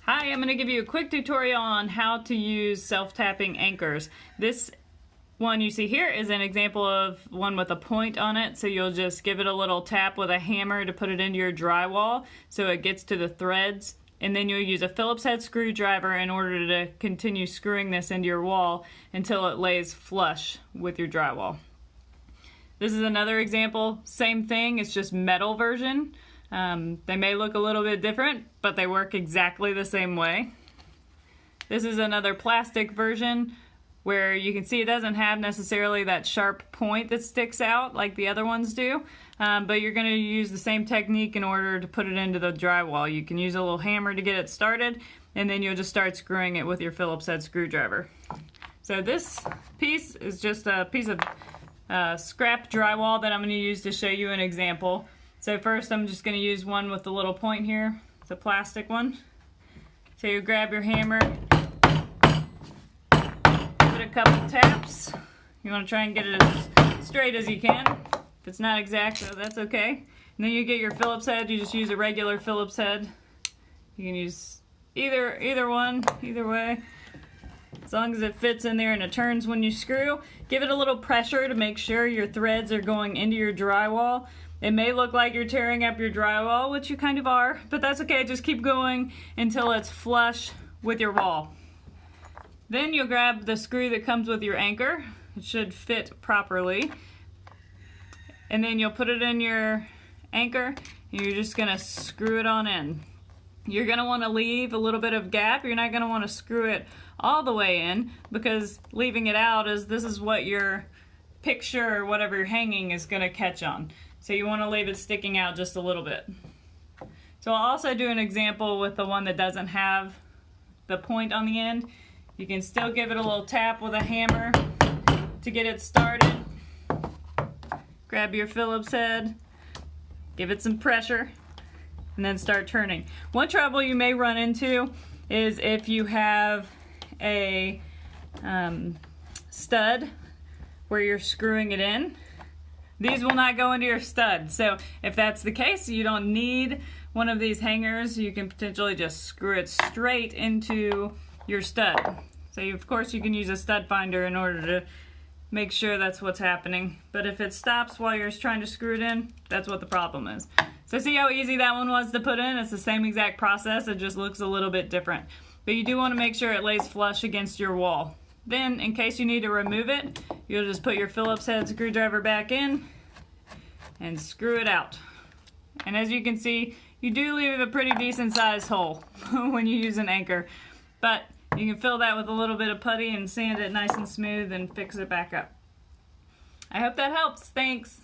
Hi, I'm going to give you a quick tutorial on how to use self-tapping anchors. This one you see here is an example of one with a point on it, so you'll just give it a little tap with a hammer to put it into your drywall so it gets to the threads, and then you'll use a Phillips head screwdriver in order to continue screwing this into your wall until it lays flush with your drywall. This is another example, same thing, it's just metal version. They may look a little bit different, but they work exactly the same way. This is another plastic version where you can see it doesn't have necessarily that sharp point that sticks out like the other ones do, but you're going to use the same technique in order to put it into the drywall. You can use a little hammer to get it started, and then you'll just start screwing it with your Phillips head screwdriver. So this piece is just a piece of scrap drywall that I'm going to use to show you an example. So first I'm just going to use one with the little point here. It's a plastic one. So you grab your hammer, give it a couple taps. You want to try and get it as straight as you can. If it's not exact, though, that's okay. And then you get your Phillips head. You just use a regular Phillips head. You can use either one, either way. As long as it fits in there and it turns when you screw. Give it a little pressure to make sure your threads are going into your drywall. It may look like you're tearing up your drywall, which you kind of are, but that's okay. Just keep going until it's flush with your wall. Then you'll grab the screw that comes with your anchor. It should fit properly. And then you'll put it in your anchor, and you're just gonna screw it on in. You're gonna wanna leave a little bit of gap. You're not gonna wanna screw it all the way in, because leaving it out this is what your picture or whatever you're hanging is gonna catch on. So you want to leave it sticking out just a little bit. So I'll also do an example with the one that doesn't have the point on the end. You can still give it a little tap with a hammer to get it started. Grab your Phillips head, give it some pressure, and then start turning. One trouble you may run into is if you have a stud where you're screwing it in. These will not go into your stud, so if that's the case, you don't need one of these hangers. You can potentially just screw it straight into your stud. So of course you can use a stud finder in order to make sure that's what's happening. But if it stops while you're trying to screw it in, that's what the problem is. So see how easy that one was to put in? It's the same exact process, it just looks a little bit different. But you do want to make sure it lays flush against your wall. Then, in case you need to remove it, you'll just put your Phillips head screwdriver back in and screw it out. And as you can see, you do leave a pretty decent sized hole when you use an anchor. But you can fill that with a little bit of putty and sand it nice and smooth and fix it back up. I hope that helps. Thanks.